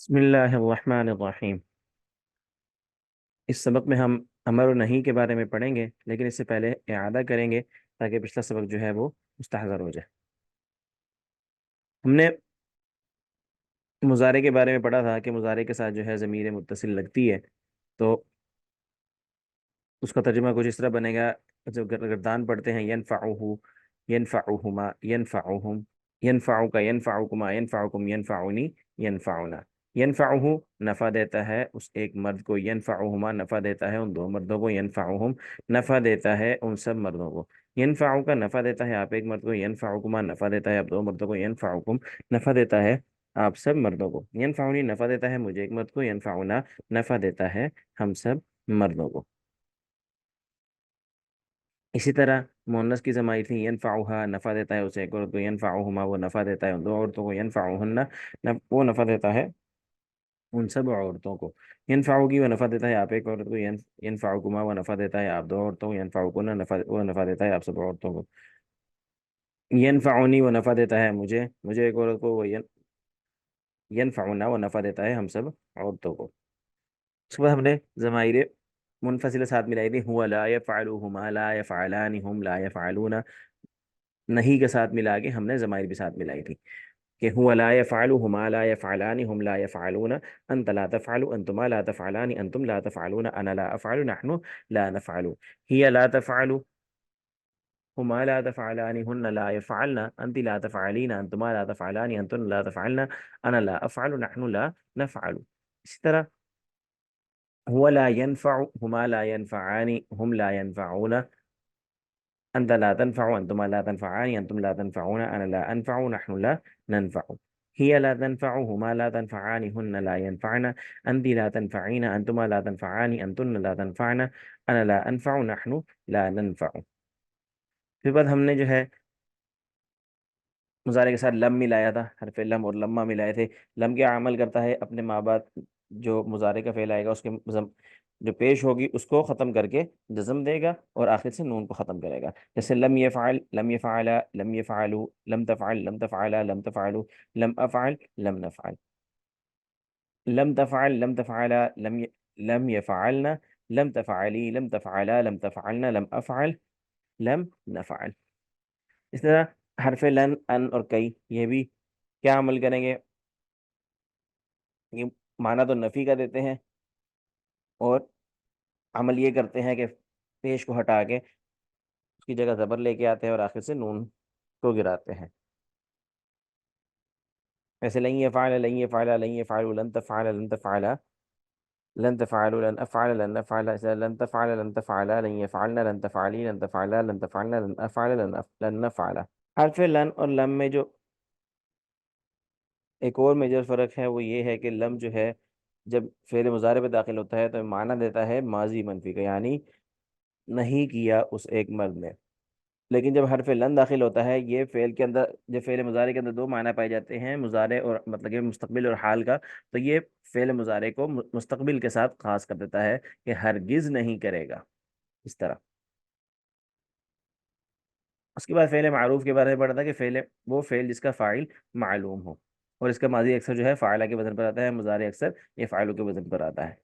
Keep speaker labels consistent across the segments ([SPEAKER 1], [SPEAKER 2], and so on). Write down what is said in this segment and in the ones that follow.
[SPEAKER 1] بسم اللہ الرحمن الرحیم۔ اس سبق میں ہم امر و نہیں کے بارے میں پڑھیں گے، لیکن اس سے پہلے اعادہ کریں گے تاکہ پچھلا سبق جو ہے وہ مستحضر ہو جائے۔ ہم نے مضارع کے بارے میں پڑھا تھا کہ مضارع کے ساتھ جو ہے ضمیر متصل لگتی ہے تو اس کا ترجمہ کچھ اس طرح بنے گا۔ جب گردان پڑھتے ہیں ینفعہ، ینفعہما، ینفعہم، ینفعک، ینفعکما، ینفعکم، ینفعنی، ینفعنا۔ ینفعہ نفع دیتا ہے اس ایک مرد کو، ینفعہما نفع دیتا ہے ان دو مردوں کو، ینفعہم نفع دیتا ہے ان سب مردوں کو۔ ینفعو کا نفع دیتا ہے آپ ایک مرد کو، ینفعکما نفع دیتا ہے آپ دو مردوں کو، ینفعکم نفع دیتا ہے آپ سب مردوں کو، ینفعنی نفع دیتا ہے مجھے ایک مرد کو، ینفعنا نفع دیتا ہے ہم سب مردوں کو۔ اسی طرح مؤنث کی ضمائر تھی، ینفعها نفع دیتا ہے اسے ایک عورت کو، ینفعہما وہ نفع دیتا ہے ان دو عورتوں کو، ینفعہن وہ نفع دیتا ہے ان سب عورتوں کو۔ ینفعوگی وہ نفع دیتا ہے آپ ایک عورت کو، ینفعکما وہ نفع دیتا ہے آپ دو عورتوں کو، ینفعکن وہ نفع دیتا ہے آپ سب عورتوں کو۔ ینفعنی وہ نفع دیتا ہے مجھے ایک عورت کو، وہ ینفعنا وہ نفع دیتا ہے ہم سب عورتوں کو۔ اس کے بعد ہم نے ضمائر منفصل ساتھ ملائی تھی، ہوا لا یفعلہما، لا یفعلان، ہم لا یفعلون، نہیں کے ساتھ ملا کے ہم نے ضمائر بھی ساتھ ملائی تھی کہ هو لا يفعل، هما لا يفعلان، هم لا يفعلون، انت لا تفعل، انتما لا تفعلان، انتم لا تفعلون، انا لا افعل، نحن لا نفعل، هي لا تفعل، هما لا تفعلان، هن لا يفعلن، انت لا تفعلين، انتما لا تفعلان، انتن لا تفعلن، انا لا افعل، نحن لا نفعل۔ اسی طرح هو لا ينفع، هما لا ينفعان، هم لا ينفعون، أنت لا تنفع، أنتما لا تنفعان، أنتم لا تنفعون، أنا لا أنفع، نحن لا ننفع، هي لا تنفع، هما لا تنفعان، هن لا ينفعن، أنت لا تنفعين، أنتما لا تنفعان، أنتن لا تنفعن، أنا لا أنفع، نحن لا ننفع۔ پھر بعد ہم نے جو ہے مضارع کے ساتھ لم ملایا تھا، حرف لم اور لمہ ملائے تھے۔ لم کیا عمل کرتا ہے، اپنے ماں بعد جو مضارع کا فعل آئے گا اس کے جو پیش ہوگی اس کو ختم کر کے جزم دے گا اور آخر سے نون کو ختم کرے گا۔ جیسے لم یفعل، لم یفعلا، لم یفعلوا، لم تفعل، لم تفعلا، لم تفعلوا، لم افعل، لم نفعل، لم تفعل، لم تفعلا، لم يفعلنا، لم تفعلی، لم تفعلا، لم تفعلنا، لم افعل، لم نفعل۔ اس طرح حرف لن، ان اور کئی یہ بھی کیا عمل کریں گے، یہ معنی تو نفی کا دیتے ہیں اور عمل یہ کرتے ہیں کہ پیش کو ہٹا کے اس کی جگہ زبر لے کے آتے ہیں اور آخر سے نون کو گراتے ہیں۔ ایسے لن یفعل، لن یفعل، لن یفعل، لن تفعل، لن تفعل، لن تفعل، لن افعل، لن نفعل، لن تفعل، لن تفعل، لن يفعلن، لن تفعلی، لن تفعل، لن تفعلن، لن افعل، لن نفعل۔ حرف لن اور لم میں جو ایک اور میجر فرق ہے وہ یہ ہے کہ لم جو ہے جب فعل مضارع پہ داخل ہوتا ہے تو معنی دیتا ہے ماضی منفی کا، یعنی نہیں کیا اس ایک مرد نے۔ لیکن جب حرف لن داخل ہوتا ہے، یہ فعل کے اندر، جب فعل مضارع کے اندر دو معنی پائے جاتے ہیں، مضارع اور مطلب کہ مستقبل اور حال کا، تو یہ فعل مضارع کو مستقبل کے ساتھ خاص کر دیتا ہے کہ ہرگز نہیں کرے گا، اس طرح۔ اس کے بعد فعل معروف کے بارے میں پڑھا تھا کہ وہ فعل جس کا فاعل معلوم ہو، اور اس کا ماضی اکثر جو ہے فاعلہ کے وزن پر آتا ہے، مضارع اکثر یہ فاعلوں کے وزن پر آتا ہے۔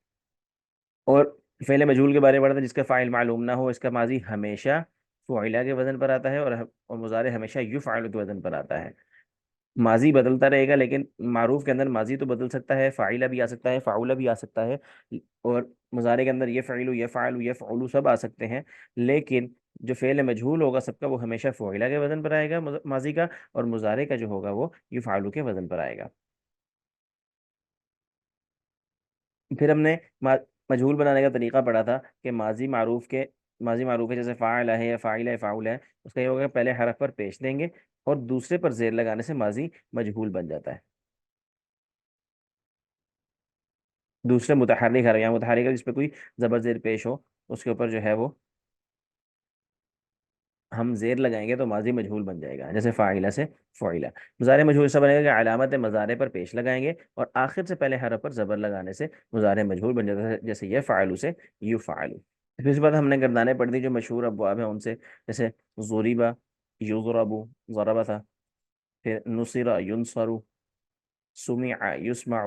[SPEAKER 1] اور فعل مجہول کے بارے میں پڑھا تھا جس کا فاعل معلوم نہ ہو، اس کا ماضی ہمیشہ فعلہ کے وزن پر آتا ہے اور مضارع ہمیشہ یفعل کے وزن پر آتا ہے۔ ماضی بدلتا رہے گا لیکن معروف کے اندر ماضی تو بدل سکتا ہے، فاعلہ بھی آ سکتا ہے، فاعولہ بھی آ سکتا ہے، اور مضارع کے اندر یفعل، یفعل، یفعل سب آ سکتے ہیں، لیکن جو فعل مجہول ہوگا سب کا وہ ہمیشہ فعلہ کے وزن پر آئے گا ماضی کا، اور مضارع کا جو ہوگا وہ یفعل کے وزن پر آئے گا۔ پھر ہم نے مجہول بنانے کا طریقہ پڑھا تھا کہ ماضی معروف ہے، جیسے فاعل ہے یا فاعل ہے، فاعول ہے، اس کا یہ ہوگا پہلے حرف پر پیش دیں گے اور دوسرے پر زیر لگانے سے ماضی مجہول بن جاتا ہے۔ دوسرے متحرک حرف یا متحرک جس پہ کوئی زبر زیر پیش ہو اس کے اوپر جو ہے وہ ہم زیر لگائیں گے تو ماضی مجہول بن جائے گا، جیسے فاعلہ سے فعلہ۔ مضارع مجہول ایسا بنے گا کہ علامت مضارع پر پیش لگائیں گے اور آخر سے پہلے حرف پر زبر لگانے سے مضارع مجہول بن جاتا ہے، جیسے یہ فعلو سے یو فعلو۔ پھر اس کے بعد ہم نے گردانے پڑھ دی جو مشہور ابواب ہیں ان سے، جیسے ضریبا، یضربو، ضربا تھا، پھر نصر، ینصر، سمع، یسمع،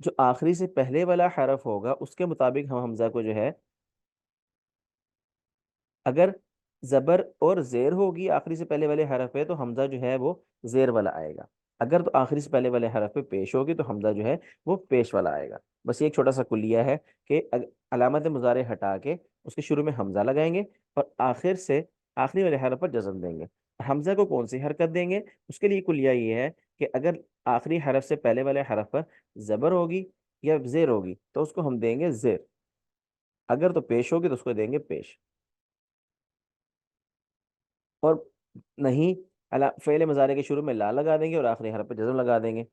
[SPEAKER 1] جو آخری سے پہلے والا حرف ہوگا اس کے مطابق ہم حمزہ کو جو ہے، اگر زبر اور زیر ہوگی آخری سے پہلے والے حرف پہ تو حمزہ جو ہے وہ زیر والا آئے گا، اگر تو آخری سے پہلے والے حرف پہ پیش ہوگی تو حمزہ جو ہے وہ پیش والا آئے گا۔ بس یہ ایک چھوٹا سا کلیہ ہے کہ علامت مضارع ہٹا کے اس کے شروع میں حمزہ لگائیں گے اور آخر سے آخری والے حرف پر جزم دیں گے۔ حمزہ کو کون سی حرکت دیں گے؟ اس کے لیے کلیہ یہ ہے کہ اگر آخری حرف سے پہلے والے حرف پر زبر ہوگی یا زیر ہوگی تو اس کو ہم دیں گے زیر، اگر تو پیش ہوگی تو اس کو دیں گے پیش، اور نہیں فعل مضارع کے شروع میں لا لگا دیں گے اور آخری حرف پہ جزم لگا دیں گے۔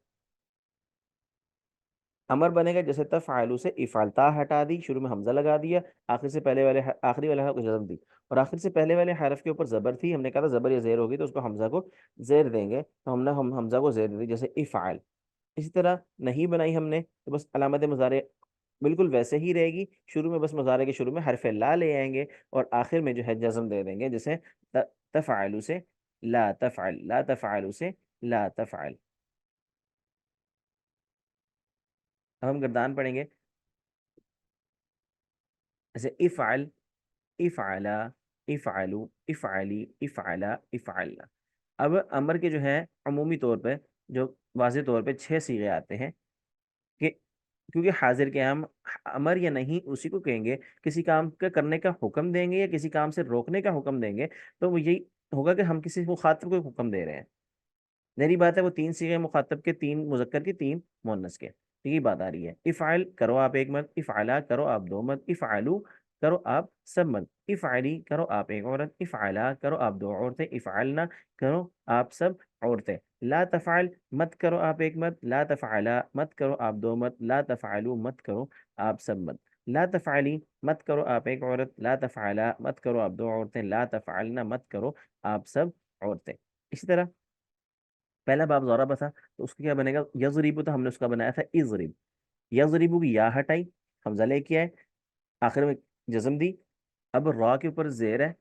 [SPEAKER 1] امر بنے گا جیسے تفعلوا سے افعل، تا ہٹا دی، شروع میں حمزہ لگا دیا، آخر سے پہلے والے آخری والے حرف کو جزم دی، اور آخر سے پہلے والے حرف کے اوپر زبر تھی، ہم نے کہا تھا زبر یا زیر ہوگی تو اس کو حمزہ کو زیر دیں گے، تو ہم حمزہ کو زیر دے دی جیسے افعل۔ اسی طرح نہیں بنائی ہم نے تو بس علامت مضارع بالکل ویسے ہی رہے گی، شروع میں بس مضارع کے شروع میں حرف لا لے آئیں گے اور آخر میں جو ہے جزم دے دیں گے، جیسے تفعلوا سے لا تفعل، لا تفعلوا سے لا تفعل۔ اب ہم گردان پڑھیں گے جیسے افعل، افعلا، افعلوا، افعلی، افعلا، افعلنا۔ اب امر کے جو ہے عمومی طور پہ جو واضح طور پہ 6 صیغے آتے ہیں کہ کیونکہ حاضر کے ہم امر یا نہیں اسی کو کہیں گے، کسی کام کا کرنے کا حکم دیں گے یا کسی کام سے روکنے کا حکم دیں گے تو وہ یہی ہوگا کہ ہم کسی مخاطب کو حکم دے رہے ہیں۔ ظاہری بات ہے وہ 3 صیغے مخاطب کے، 3 مذکر کے، 3 مؤنث کے، تو یہ بات آ رہی ہے۔ افعل کرو آپ ایک مرد، افعلا کرو آپ 2 مرد، افعلوا کرو آپ سب مرد، افعلی کرو آپ ایک عورت، افعلا کرو آپ 2 عورتیں، افعلنا کرو آپ سب عورتیں۔ لا تفعل مت کرو آپ ایک مرد، لا تفعلا مت کرو آپ 2 مرد، لا تفعلوا مت کرو آپ سب مرد۔ لا تفعلی مت کرو آپ ایک عورت، لا تفعلا مت کرو آپ 2 عورتیں، لا تفعلنا مت کرو آپ سب عورتیں۔ اسی طرح پہلا باب ضرب تھا تو اس کا کیا بنے گا؟ یضرب، تو ہم نے اس کا بنایا تھا اضرب، یضرب کی یا ہٹائی، حمزہ لے کے آئے، آخر میں جزم دی، اب را کے اوپر زیر ہے،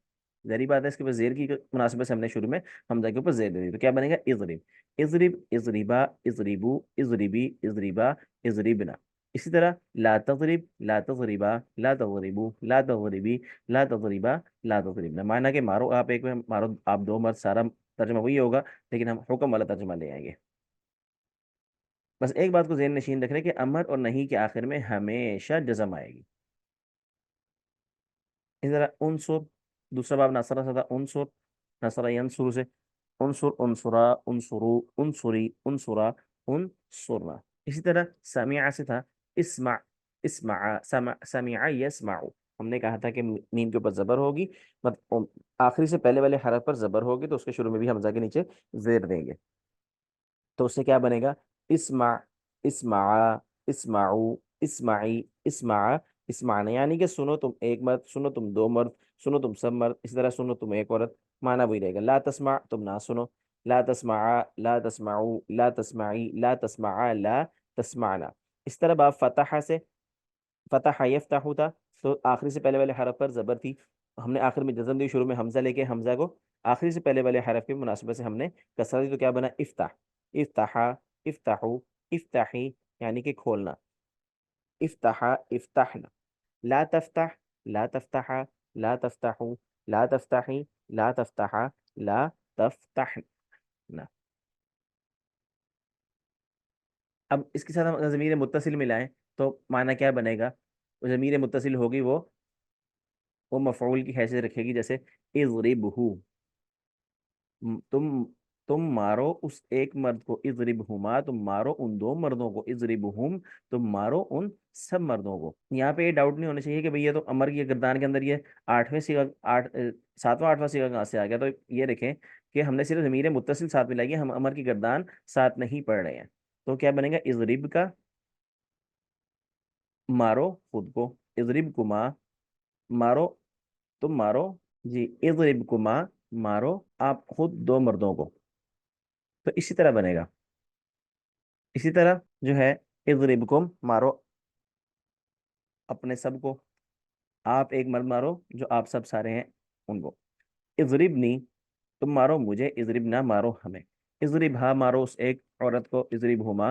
[SPEAKER 1] ظاہری بات ہے اس کے اوپر زیر کی مناسبت سے ہم نے شروع میں حمزہ کے اوپر زیر دے دی، تو کیا بنے گا؟ اضرب، اضرب، اضربا، اضربو، اضربی، اضربا، اضربنا۔ اسی طرح لا تضرب، لا تضربا، لا تضربو، لا تضربی، لا تضربا، لا تضربنا، معنی کہ مارو آپ ایک میں، مارو آپ 2 مرد، سارا ترجمہ وہی ہوگا لیکن ہم حکم والا ترجمہ لے آئیں گے۔ بس ایک بات کو ذہن نشین رکھ رہے کہ امر اور نہیں کے آخر میں ہمیشہ جزم آئے گی۔ اسی طرح انصر، دوسرا باب نصرہ سے تھا، انصر، نصرہ ینصر سے، انصر، انصرا، انصرو، انصری، انصرا، انصرنا۔ اسی طرح سمع سے تھا، اسمع، اسمع، سمع یسمع، ہم نے کہا تھا کہ نین کے اوپر زبر ہوگی، مطلب آخری سے پہلے والے حرف پر زبر ہوگی تو اس کے شروع میں بھی حمزہ کے نیچے زیر دیں گے، تو اس سے کیا بنے گا؟ اسمع، اسمع، اسمعو، اسمعی، اسمع، اسمعنا، یعنی کہ سنو تم ایک مرد، سنو تم 2 مرد، سنو تم سب مرد، اسی طرح سنو تم ایک عورت، معنی وہی رہے گا۔ لا تسمع تم نہ سنو، لا تسمع، لا تسمعو، لا تسمعی، لا تسمع، لا تسمعنا۔ اس طرح باب فتح سے، فتح یفتح تھا تو آخری سے پہلے والے حرف پر زبر تھی، ہم نے آخر میں جزم دی، شروع میں حمزہ لے کے حمزہ کو آخری سے پہلے والے حرف کی مناسبت سے ہم نے کسرہ دی، تو کیا بنا؟ افتح، افتحا، افتحو، افتحی، یعنی کہ کھولنا، افتحا، افتحنا۔ لا تفتح، لا تفتحا، لا تفتحو، لا تفتحی، لا تفتحا، لا تفتحنا۔ اب اس کے ساتھ ہم اگر ضمیر متصل ملائیں تو معنی کیا بنے گا؟ ضمیر متصل ہوگی وہ مفعول کی حیثیت رکھے گی، جیسے اضربہ، تم تم مارو اس ایک مرد کو، اضربہما تم مارو ان 2 مردوں کو، اضربہم تم مارو ان سب مردوں کو۔ یہاں پہ یہ ڈاؤٹ نہیں ہونا چاہیے کہ بھئی یہ تو امر کی گردان کے اندر یہ 8ویں صیغہ، 7واں 8واں صیغہ کہاں سے آ گیا، تو یہ دیکھیں کہ ہم نے صرف ضمیر متصل ساتھ ملائی ہے، ہم امر کی گردان ساتھ نہیں پڑھ رہے ہیں، تو کیا بنے گا؟ اضرب کا مارو خود کو، اضربکما مارو تم مارو، جی اضربکما مارو آپ خود 2 مردوں کو، تو اسی طرح بنے گا۔ اسی طرح جو ہے اضربکم مارو اپنے سب کو، آپ ایک مرد مارو جو آپ سب سارے ہیں ان کو، اضربنی تم مارو مجھے، اضربنا مارو ہمیں، اضربہا مارو اس ایک عورت کو، اضربہما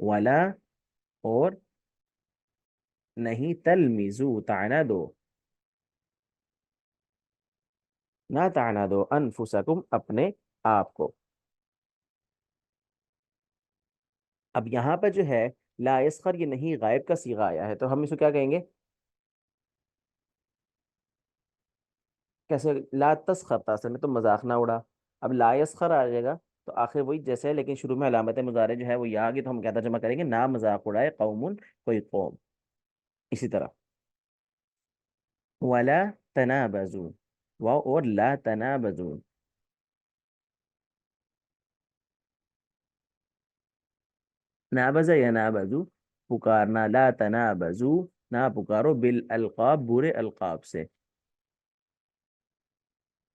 [SPEAKER 1] ولا اور نہیں تلمزو تانا دو، نہ تانا دو انفسکم اپنے آپ کو. اب یہاں پہ جو ہے لا یسخر، یہ نہیں غائب کا صیغہ آیا ہے، تو ہم اس کو کیا کہیں گے؟ کیسے؟ لا تسخر تھا اصل میں، تو مذاق نہ اڑا. اب لا یسخر آ جائے گا تو آخر وہی جیسے ہے، لیکن شروع میں علامت مضارع جو ہے وہ یہ آ گئی، تو ہم کیا ترجمہ کریں گے؟ نہ مذاق اڑائے قوم، کوئی قوم. اسی طرح ولا تنابزوا، واو اور لا تنابزوا. نابزا یا نابزو، پکارنا. لا تنابزو، نہ پکارو بالالقاب، برے القاب سے.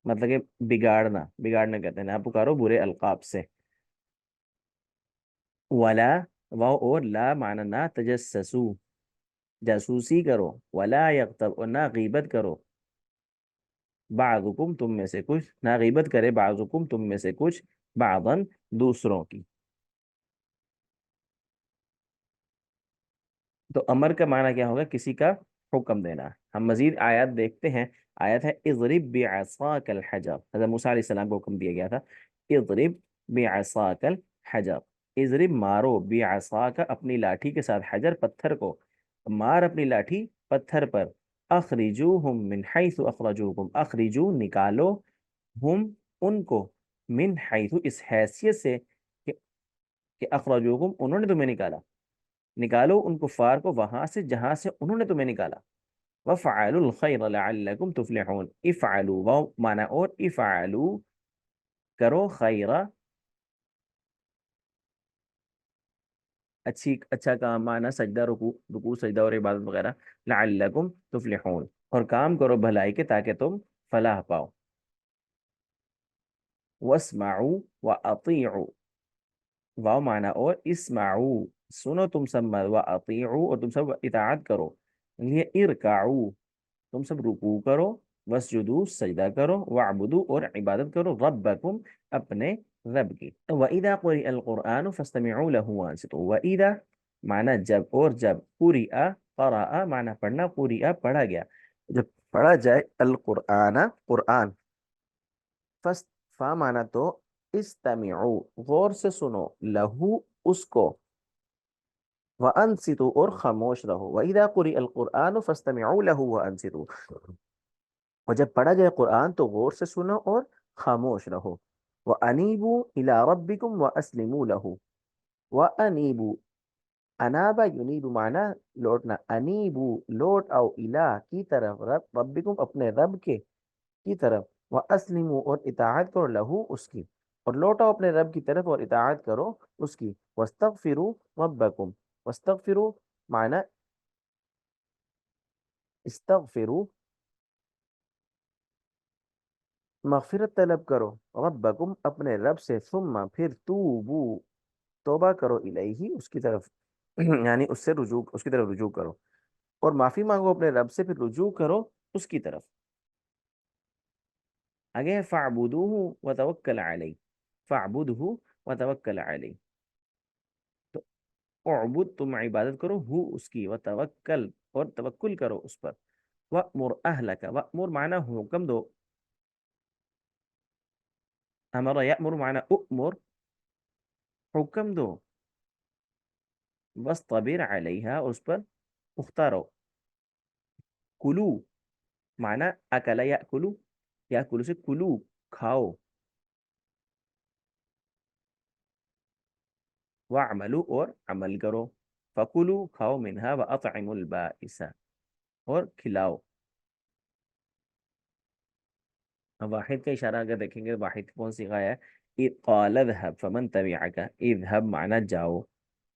[SPEAKER 1] مطلب کہ بگاڑنا، بگاڑنا کہتے ہیں، نہ پکارو برے القاب سے. ولا، واو اور لا معنی نہ، تجسسو، جاسوسی کرو. ولا یغتب، اور نہ غیبت کرو. بعضکم، تم میں سے کچھ، نہ غیبت کرے بعضکم، تم میں سے کچھ، بعضن، دوسروں کی. تو امر کا معنی کیا ہوگا؟ کسی کا حکم دینا. ہم مزید آیات دیکھتے ہیں. آیت ہے اضرب بعصاک الحجر، حضرت موسیٰ علیہ السلام کو حکم دیا گیا تھا اضرب بعصاک الحجر. اضرب، مارو، بعصاک، اپنی لاٹھی کے ساتھ، حجر، پتھر کو. مار اپنی لاٹھی پتھر پر. اخرجوہم من حیث اخرجوکم، اخرجو، نکالو، ہم، ان کو، من حیث، اس حیثیت سے کہ اخرجوکم، انہوں نے تمہیں نکالا. نکالو ان کفار کو وہاں سے جہاں سے انہوں نے تمہیں نکالا. وفعلوا الخیر لعلکم تفلحون. افعلوا، واو مانا اور، افعلوا، کرو، خیرہ، اچھا کام، مانا سجدہ، رکوع، رکوع سجدہ اور عبادت وغیرہ. لعلکم تفلحون، اور کام کرو بھلائی کے تاکہ تم فلاح پاؤ. واسمعوا واطیعوا، واو مانا اور، اسمعوا، سنو تم سب، واطیعوا، اور تم سب اطاعت کرو. یہ ارکعوا، تم سب رکوع کرو. وسجدو، سجدہ کرو. وعبدو، اور عبادت کرو. ربکم، اپنے رب کی. وَإِذَا قُرِئَ الْقُرْآنُ فَاسْتَمِعُوا لَهُ وَأَنصِتُوا. وَإِذَا معنی جب، اور جب، قُرِئَ، قرأ معنی پڑھنا، قُرِئَ پڑھا گیا، جب پڑھا جائے القرآن، قرآن. فست، فا معنی تو، استمعوا، غور سے سنو، لہو، اس کو. وَأَنصِتُوا، اور خاموش رہو. وَإِذَا قُرِئَ الْقُرْآنُ فَاسْتَمِعُوا لَهُ وَأَنصِتُوا، اور جب پڑھا جائے قرآن تو غور سے سنو اور خاموش رہو. وَأَنِيبُوا إِلَىٰ رَبِّكُمْ وَأَسْلِمُوا لَهُ. وَأَنِيبُوا، انابا ینیب معنی لوٹنا. انیبو، لوٹ آؤ، الہ کی طرف، رب، ربکم اپنے رب کے کی طرف. وَأَسْلِمُوا، اور اطاعت کرو، لہو، اس کی، اور لوٹ آؤ اپنے رب کی طرف اور اطاعت کرو اس کی. وَاسْتَغْفِرُوا رَبَّكُمْ. وَاسْتَغْفِرُوا معنی استغفروا، مغفرت طلب کرو. ربکم، اپنے رب سے. ثم، پھر، توبو، توبہ کرو، الیہ، اس کی طرف یعنی اس سے رجوع، اس کی طرف رجوع کرو، اور معافی مانگو اپنے رب سے، پھر رجوع کرو اس کی طرف. آگے ہے فَاعْبُدُوهُ وَتَوَكَّلْ عَلَيْهِ. فَاعْبُدْهُ وَتَوَكَّلْ عَلَيْهِ، تو اعبد، تم عبادت کرو، ہو، اس کی، وتوکل، اور توکل کرو اس پر. وَأْمُرْ أَهْلَكَ، وَأْمُرْ معنی حکم دو. امر یأمر معنی اؤمر، حکم دو. وَاصْطَبِرْ عَلَيْهَا، اس پر پختہ رہو. کلو معنی اکل یأکلو، یأکلو سے کلو، کھاؤ. وَاعْمَلُوا، اور عمل کرو. فَكُلُوا، کھاؤ. مِنْهَا وَأَطْعِمُوا الْبَائِسَ، اور کھلاؤ. واحد کا اشارہ اگر دیکھیں گے، واحد کون سی غایا ہے؟ اذ قال اذهب فمن تبعك. اذهب معنی جاؤ،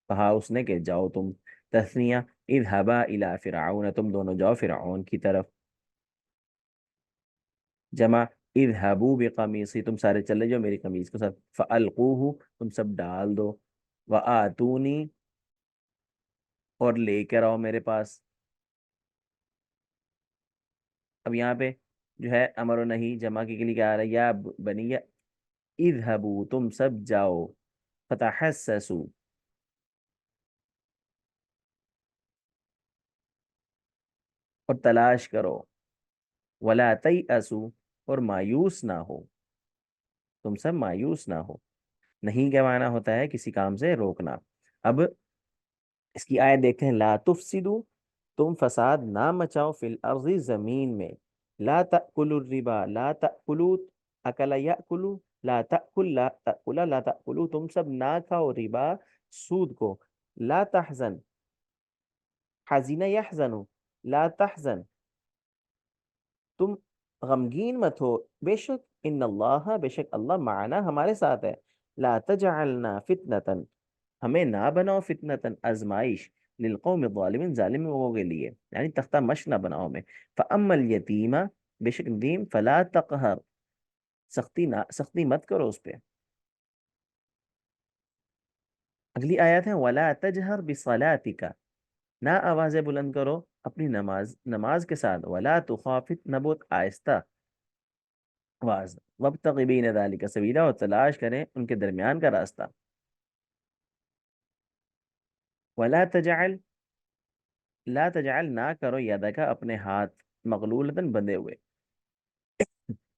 [SPEAKER 1] کہا اس نے کہ جاؤ تم. تثنیہ، اذهبا الى فرعون، تم دونوں جاؤ فرعون کی طرف. جمع، اذهبوا بقمیصی، تم سارے چلے جاؤ میری قمیص کے ساتھ. فالقوه، تم سب ڈال دو. وآتونی، اور لے کر آؤ میرے پاس. اب یہاں پہ جو ہے امر و نہیں جمع کے لیے کیا آ رہا ہے؟ یا بنی، اذهبوا، تم سب جاؤ. فتحسسوا، اور تلاش کرو، ولا تیأسو، اور مایوس نہ ہو، تم سب مایوس نہ ہو۔ نہیں کا معنی ہوتا ہے کسی کام سے روکنا۔ اب اس کی آیت دیکھتے ہیں، لا تفسدو، تم فساد نہ مچاؤ، فی الارض، زمین میں، لا تأکلوا الربا، لا تأکلوا، اکل یأکلوا، لا تأکل، لا تأکل، لا تأکلوا، تم سب نہ کھاؤ ربا، سود کو، لا تحزن، حزین یحزن، لا تحزن، تم غمگین مت ہو، بے شک ان اللہ، بے شک اللہ، معنا، ہمارے ساتھ ہے، لا تجعلنا فتنة، ہمیں نہ بناؤ، فتنة، آزمائش، للقوم الظالمین، ظالم لوگوں کے لیے، یعنی تختہ مشق نہ بناؤ ہمیں۔ فاما الیتیم، بے شک یتیم، فلا تقہر، سختی مت کرو اس پہ۔ اگلی آیت ہے، ولا تجہر بصلاتک، نہ آوازیں بلند کرو اپنی نماز کے ساتھ، ولا تخافت، نہ بہت آہستہ آواز، وابتغ بین ذلک سبیلا، اور تلاش کریں ان کے درمیان کا راستہ، ولا تجعل، لا تجعل، نہ کرو، یدک، اپنے ہاتھ، مغلولتن، بندھے ہوئے،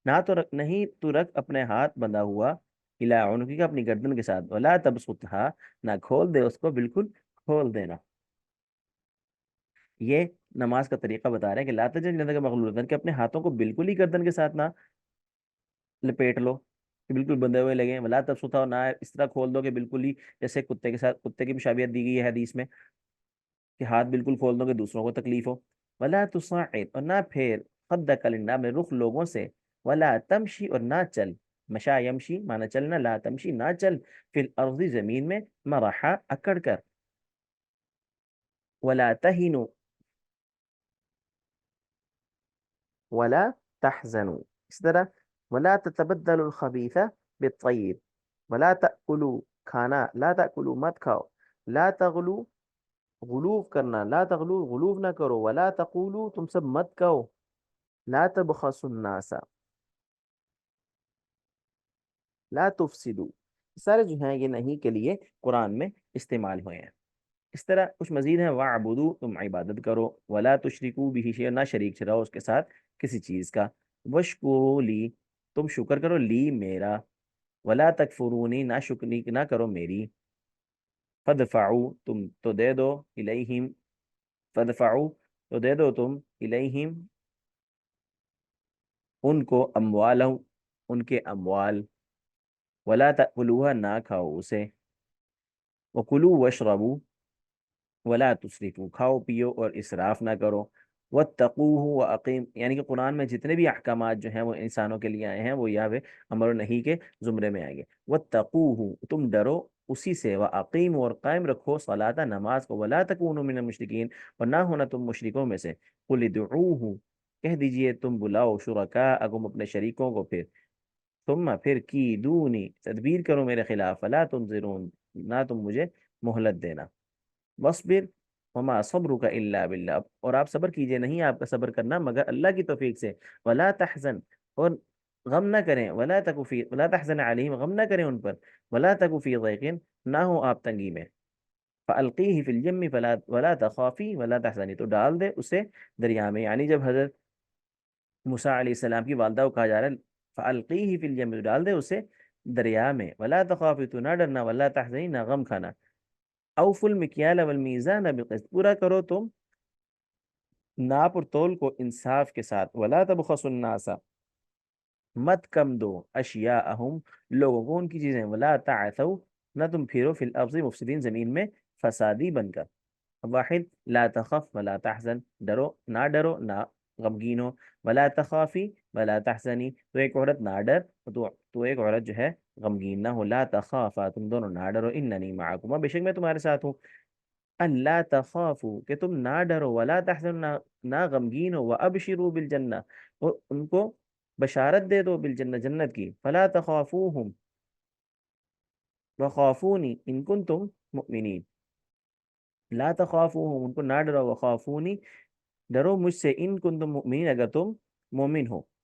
[SPEAKER 1] نہ تو رکھ، نہیں تو رکھ اپنے ہاتھ بندھا ہوا، الی عنقک، اپنی گردن کے ساتھ، ولا تبسطھا، نہ کھول دے اس کو بالکل کھول دینا۔ یہ نماز کا طریقہ بتا رہے ہیں کہ لا تجعل یدک مغلولتن، کہ اپنے ہاتھوں کو بالکل ہی گردن کے ساتھ نہ لپیٹ لو کہ بالکل بندھے ہوئے لگے، ولا تبسطھا، نہ اس طرح کھول دو کہ بالکل ہی جیسے کتے کے ساتھ، کتے کی مشابہت دی گئی ہے حدیث میں کہ ہاتھ بالکل کھول دو کہ دوسروں کو تکلیف ہو، ولا تصعد، اور نہ پھیر، خدک للناس، میں رخ لوگوں سے، ولا تمشی، اور نہ چل، مشا یمشی مانا چلنا، لا تمشی، نہ چل، فی الارض، زمین میں، مرحا، اکڑ کر، ولا تہنوا، ولا تحزنوا، اس طرح، ولا تتبدلوا الخبیث بالطیب، ولا تأکلوا، کھانا، لا تأکلوا، مت کھاؤ، لا تغلو، غلوف کرنا، لا تغلو، غلوف نہ کرو، ولا تقولوا، تم سب مت کہو، لا تبخسوا الناس، لا تفسدوا، سارے جو ہیں یہ نہیں کے لیے قرآن میں استعمال ہوئے ہیں۔ اس طرح کچھ مزید ہیں، وَاعْبُدُوا، تم عبادت کرو، وَلَا تُشْرِكُوا بِهِ شَيْئًا، نہ شریک ٹھہراؤ اس کے ساتھ کسی چیز کا، وَاشْكُرُوا لِي، تم شکر کرو، لی، میرا، وَلَا تَكْفُرُونِي، نہ شکری نہ کرو میری، فَادْفَعُوا، تم تو دے دو، إِلَيْهِمْ، فَادْفَعُوا، تو دے دو تم، إِلَيْهِمْ، ان کو، اموالہم، ان کے اموال، وَلَا تَأْكُلُوهَا، نہ کھاؤ اسے، وَكُلُوا وَاشْرَبُوا، ولا تسرفوا، کھاؤ پیو اور اسراف نہ کرو، واتقوہ واقیم، یعنی کہ قرآن میں جتنے بھی احکامات جو ہیں وہ انسانوں کے لیے آئے ہیں وہ یہاں پہ امر و نہی کے زمرے میں آئیں گے۔ واتقوہ، تم ڈرو اسی سے، واقیموا، اور قائم رکھو، صلاۃ، نماز کو، ولا تکونوا من المشرکین، اور نہ ہونا تم مشرکوں میں سے، قل ادعوہ، کہہ دیجئے تم بلاؤ، شرکاءکم، اپنے شریکوں کو، پھر کی دونی، تدبیر کرو میرے خلاف، فلا تنظرون، نہ تم مجھے مہلت دینا، وصبر وما صبرک الا باللہ، اور آپ صبر کیجئے، نہیں آپ کا صبر کرنا مگر اللہ کی توفیق سے، ولا تحزن، اور غم نہ کریں، ولا تحزن علیہم، غم نہ کریں ان پر، ولا تک فی ضیق، نہ ہو آپ تنگی میں، فالقیہ فی الیم، ولا تخافی ولا تحزنی، تو ڈال دے اسے دریا میں، یعنی جب حضرت موسیٰ علیہ السلام کی والدہ کو کہا جا رہا ہے فالقیہ فی الیم، ڈال دے اسے دریا میں، ولا تخافی، تو نہ ڈرنا، ولا تحزنی، نہ غم کھانا، اوف المکیال والمیزان بالقسط، پورا کرو تم ناپ اور تول کو انصاف کے ساتھ، ولا تبخسوا الناس، مت کم دو، اشیاءہم، لوگوں کو ان کی چیزیں، ولا تعثوا، نہ تم پھرو، فی الارض، مفسدین، زمین میں فسادی بن کر۔ واحد، لا تخف ولا تحزن، ڈرو نہ، ڈرو نہ غمگین ہو، ولا تخافی ولا تحزنی، تو ایک عورت نہ ڈر، تو ایک عورت جو ہے غمگین نہ ہو، لا تخافا، تم دونوں نہ ڈرو، اننی معکما، بے شک میں تمہارے ساتھ ہوں، اللہ تخافوا، کہ تم نہ ڈرو، ولا تحزن، نہ غمگین ہو، وابشروا بالجنہ، اور ان کو بشارت دے دو، بالجنہ، جنت کی، فلا تخافوہم وخافونی ان کنتم مؤمنین، لا تخافوہم، ان کو نہ ڈرو، وخافونی، ڈرو مجھ سے، ان کنتم مؤمنین، اگر تم مومن ہو،